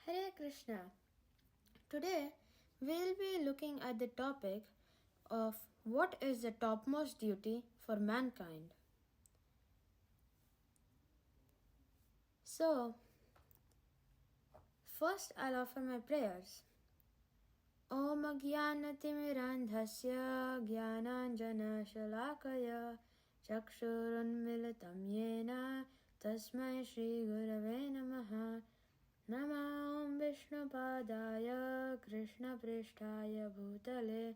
Hare Krishna. Today we'll be looking at the topic of what is the topmost duty for mankind. So, first I'll offer my prayers. Om Ajnanatirandhasya Jnananjana Shalakaya Chakshurunmilitam Yena Tasmai Shri Gurave Namaha Nama Om Vishnupadaya Krishna Prishtaya Bhutale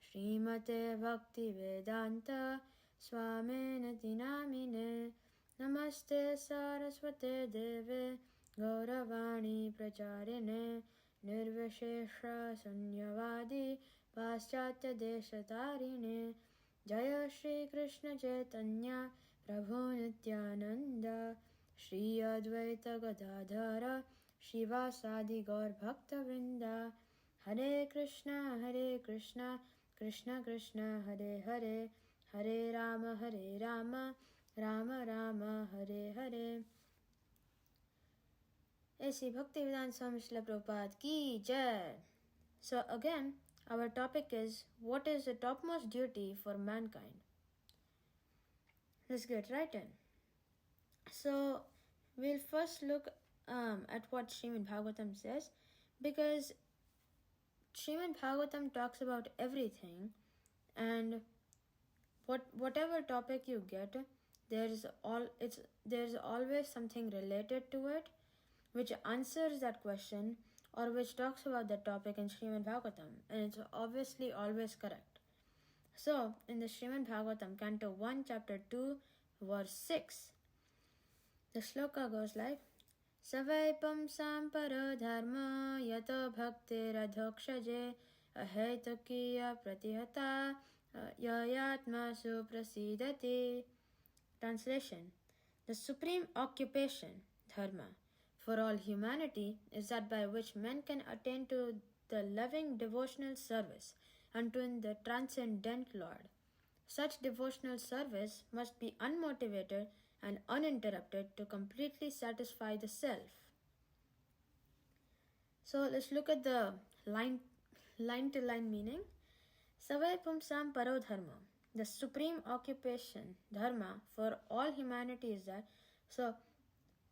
Srimate Bhakti Vedanta Swamine Dinamine Namaste Saraswate Deve Gauravani Pracharine Nirvishesha Sunyavadi Paschatya Deshatarine Jaya Shri Krishna Chaitanya Prabhu Nityananda Shri Advaita Gadadhara Shivasadi Gaur Bhakta Vrinda Hare Krishna Krishna Krishna Hare Hare Hare Rama Rama Rama Hare Hare. ऐसी भक्ति विधान स्वामी श्रील प्रभुपाद की जय. So again, our topic is what is the topmost duty for mankind. Let's get right in. So we'll first look at what Srimad Bhagavatam says, because Srimad Bhagavatam talks about everything, and whatever topic you get, there's always something related to it which answers that question or which talks about that topic in Srimad Bhagavatam, and it's obviously always correct. So in the Srimad Bhagavatam, Canto 1, Chapter 2, Verse 6, the shloka goes like, Savaipam samparo dharma yato bhaktiradhokshaje ahetukiya pratihata yayatma suprasidati. Translation: the supreme occupation, dharma, for all humanity is that by which men can attain to the loving devotional service unto the transcendent Lord. Such devotional service must be unmotivated and uninterrupted to completely satisfy the self. So let's look at the line-to-line meaning. Savai pumsam paro dharma. The supreme occupation, dharma, for all humanity is that. So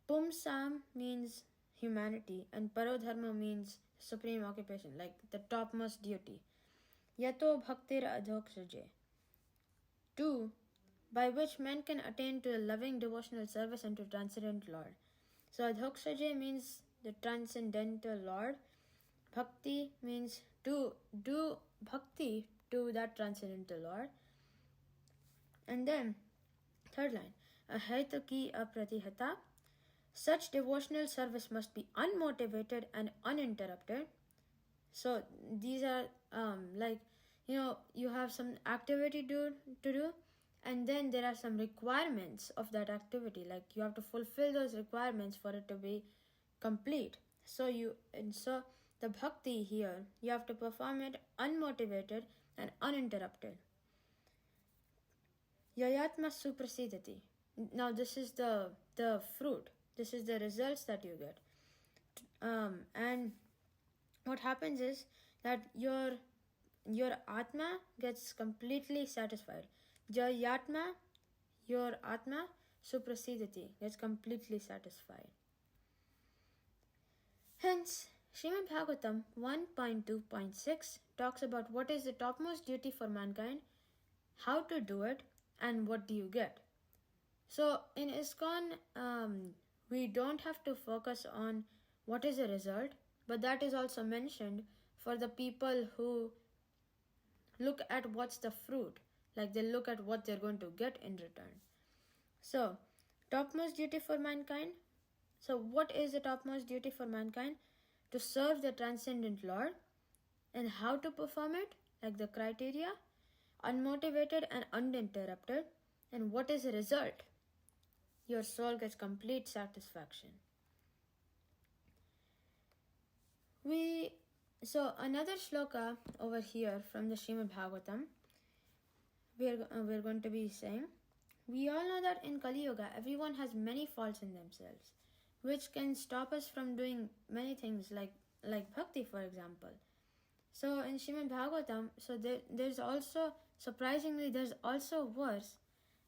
pumsam means humanity and paro dharma means supreme occupation, like the topmost duty. Yato bhaktir adhokshaje. 2. By which men can attain to a loving devotional service unto transcendent Lord. So adhokshaje means the transcendental Lord. Bhakti means to do bhakti to that transcendental Lord. And then third line, ahetuki apratihata. Such devotional service must be unmotivated and uninterrupted. So these are you have some activity to do, and then there are some requirements of that activity, like you have to fulfill those requirements for it to be complete. So the bhakti here, you have to perform it unmotivated and uninterrupted. Yayatma suprasidati. Now this is the fruit. This is the results that you get. And what happens is that your atma gets completely satisfied. Jayatma, your atma, suprasidati, gets completely satisfied. Hence, Srimad Bhagavatam 1.2.6 talks about what is the topmost duty for mankind, how to do it, and what do you get. So in ISKCON, we don't have to focus on what is the result, but that is also mentioned for the people who look at what's the fruit, like they look at what they're going to get in return. So, topmost duty for mankind. So what is the topmost duty for mankind? To serve the transcendent Lord. And how to perform it, like the criteria, unmotivated and uninterrupted. And what is the result? Your soul gets complete satisfaction. So another shloka over here from the Srimad Bhagavatam, we're going to be saying, we all know that in Kali Yuga, everyone has many faults in themselves. which can stop us from doing many things like bhakti, for example. So in Srimad Bhagavatam, so there's also, surprisingly, there's also a verse.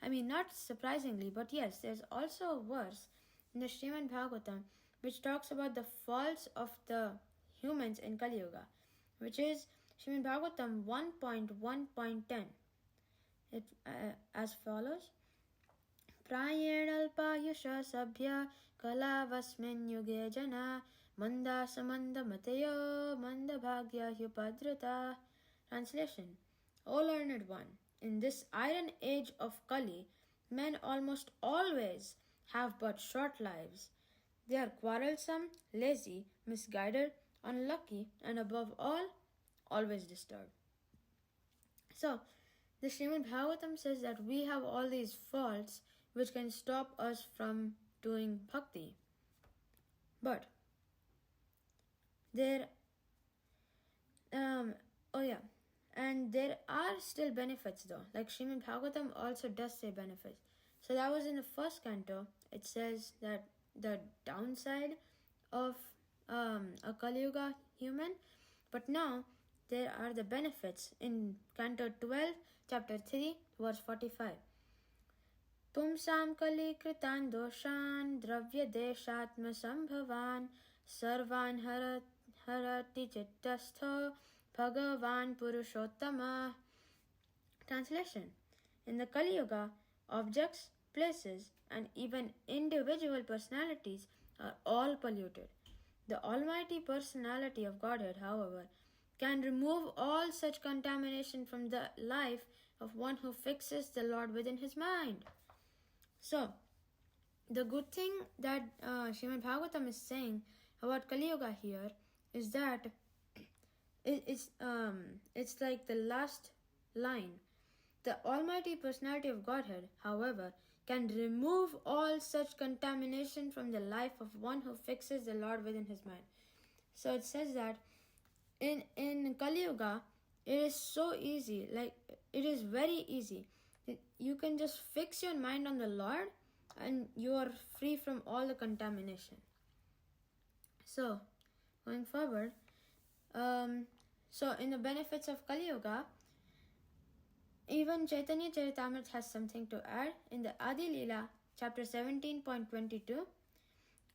I mean, not surprisingly, but yes, there's also a verse in the Srimad Bhagavatam which talks about the faults of the humans in Kali Yuga, which is Srimad Bhagavatam 1.1.10. It as follows: Prayenalpayusha sabhya kalavasmin yuge jana manda samanda matayo manda bhagya hyupadrita. Translation: O learned one, in this iron age of Kali, men almost always have but short lives. They are quarrelsome, lazy, misguided, unlucky, and above all, always disturbed. So, the Srimad Bhagavatam says that we have all these faults which can stop us from doing bhakti. But there, and there are still benefits though. Like Srimad Bhagavatam also does say benefits. So that was in the first canto. It says that the downside of a Kali Yuga human, but now there are the benefits in canto 12, chapter 3, verse 45. Pumsam kali kritan doshan dravya deshatma sambhavan sarvan harati chittastho bhagavan purushottama. Translation: in the Kali Yuga, objects, places, and even individual personalities are all polluted. The Almighty Personality of Godhead, however, can remove all such contamination from the life of one who fixes the Lord within his mind. So, the good thing that Srimad Bhagavatam is saying about Kali Yuga here is that it's like the last line. The Almighty Personality of Godhead, however, can remove all such contamination from the life of one who fixes the Lord within his mind. So it says that in Kali Yuga, it is so easy, like it is very easy. You can just fix your mind on the Lord and you are free from all the contamination. So, going forward, so in the benefits of Kali Yuga, even Chaitanya Charitamrita has something to add in the Adi Lila, chapter 17.22.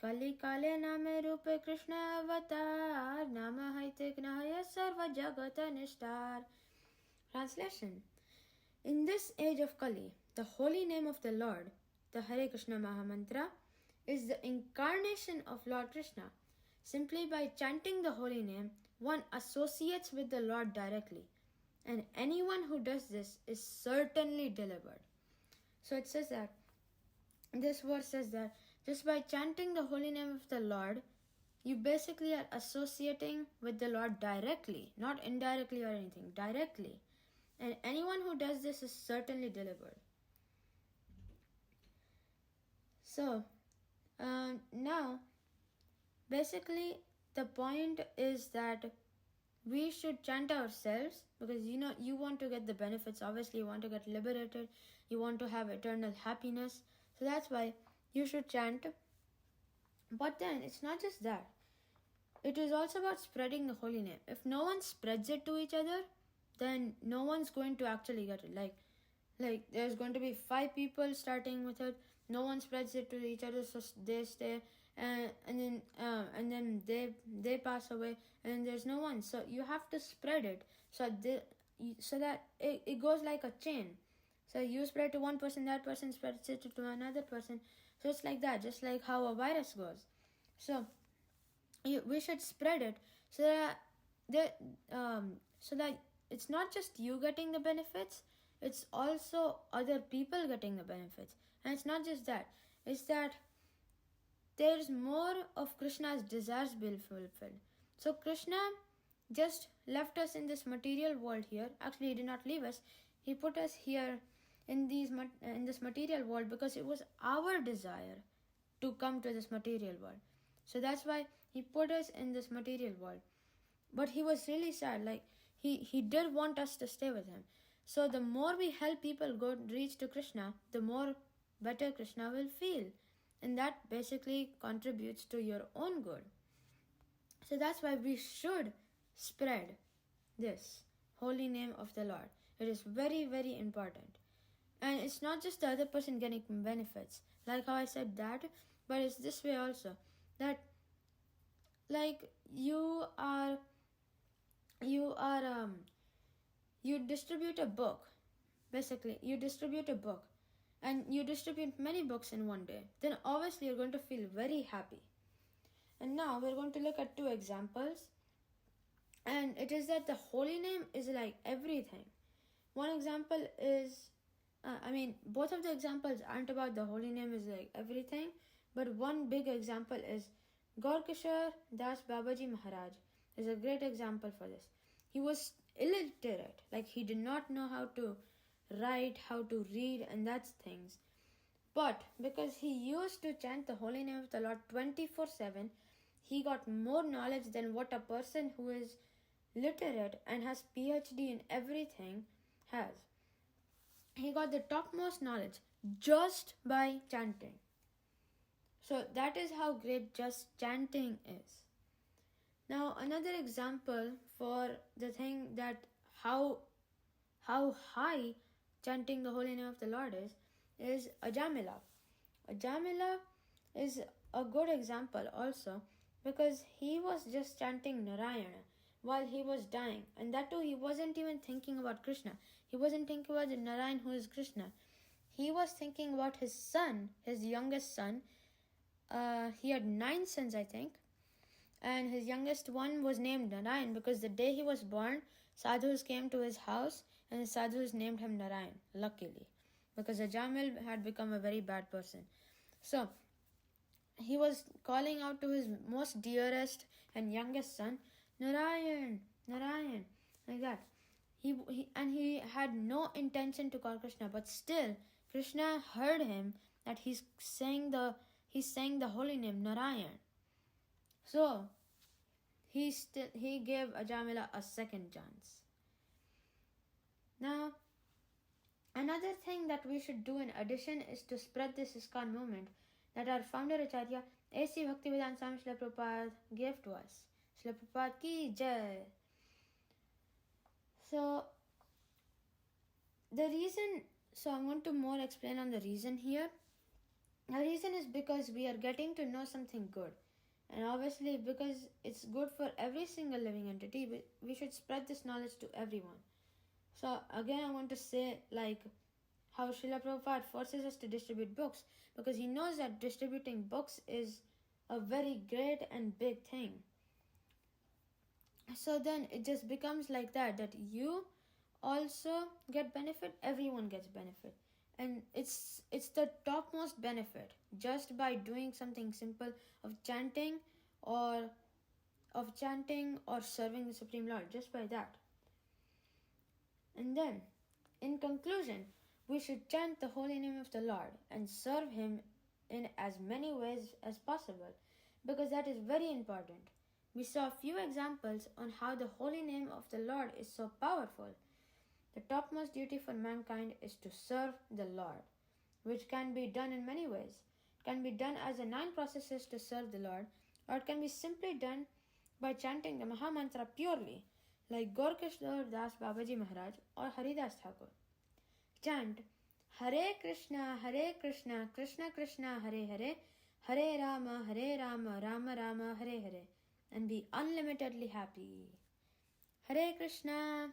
Kali kale name rupe Krishna avatar nama haite gnaya sarva jagata nishtar. Translation: in this age of Kali, the holy name of the Lord, the Hare Krishna Mahamantra, is the incarnation of Lord Krishna. Simply by chanting the holy name, one associates with the Lord directly. And anyone who does this is certainly delivered. So it says that, this verse says that just by chanting the holy name of the Lord, you basically are associating with the Lord directly, not indirectly or anything, directly. And anyone who does this is certainly delivered. So, now, basically, the point is that we should chant ourselves because you want to get the benefits. Obviously, you want to get liberated. You want to have eternal happiness. So that's why you should chant. But then, it's not just that. It is also about spreading the holy name. If no one spreads it to each other, then no one's going to actually get it. Like there's going to be 5 people starting with it. No one spreads it to each other, so they stay, and then they pass away, and there's no one. So you have to spread it so that it goes like a chain. So you spread to one person, that person spreads it to another person. So it's like that, just like how a virus goes. So we should spread it so that it's not just you getting the benefits, it's also other people getting the benefits. And it's not just that, it's that there's more of Krishna's desires being fulfilled. So Krishna just left us in this material world here. Actually, he did not leave us. He put us here in this material world because it was our desire to come to this material world. So that's why he put us in this material world. But he was really sad. Like he did want us to stay with him. So the more we help people go reach to Krishna, the more better Krishna will feel. and that basically contributes to your own good. So that's why we should spread this holy name of the Lord. It is very, very important. And it's not just the other person getting benefits, like how I said that, but it's this way also. That like you distribute a book. Basically, you distribute a book and you distribute many books in one day, then obviously you're going to feel very happy. And now we're going to look at two examples. And it is that the holy name is like everything. One example is, both of the examples aren't about the holy name is like everything, but one big example is Gaurkishore Das Babaji Maharaj is a great example for this. He was illiterate, like he did not know how to write, how to read, and that's things. But because he used to chant the holy name of the Lord 24/7, he got more knowledge than what a person who is literate and has PhD in everything has. He got the topmost knowledge just by chanting. So that is how great just chanting is. Now another example for the thing that how high chanting the holy name of the Lord is Ajamila. Ajamila is a good example also because he was just chanting Narayana while he was dying, and that too he wasn't even thinking about Krishna. He wasn't thinking about the Narayan who is Krishna. He was thinking about his son, his youngest son. He had 9 sons, I think, and his youngest one was named Narayan because the day he was born, sadhus came to his house and the sadhus named him Narayan, luckily, because Ajamil had become a very bad person. So he was calling out to his most dearest and youngest son, Narayan, Narayan, like that. He had no intention to call Krishna, but still Krishna heard him that he's saying the holy name Narayan. So he gave Ajamila a second chance. Now another thing that we should do in addition is to spread this ISKCON movement that our founder Acharya A.C. Bhaktivedanta Swami Srila Prabhupada gave to us. Srila Prabhupada ki jai. So I'm going to more explain on the reason here. The reason is because we are getting to know something good. And obviously because it's good for every single living entity, we should spread this knowledge to everyone. So again I want to say like how Srila Prabhupada forces us to distribute books because he knows that distributing books is a very great and big thing. So then it just becomes like that you also get benefit, everyone gets benefit. And it's the topmost benefit just by doing something simple of chanting or serving the Supreme Lord, just by that. And then, in conclusion, we should chant the holy name of the Lord and serve Him in as many ways as possible because that is very important. We saw a few examples on how the holy name of the Lord is so powerful. The topmost duty for mankind is to serve the Lord, which can be done in many ways. It can be done as the 9 processes to serve the Lord, or it can be simply done by chanting the Maha Mantra purely, like Gaurkishore Das Babaji Maharaj or Haridas Thakur. Chant Hare Krishna, Krishna Krishna, Hare Hare, Hare Rama, Rama Rama, Hare Hare, and be unlimitedly happy. Hare Krishna.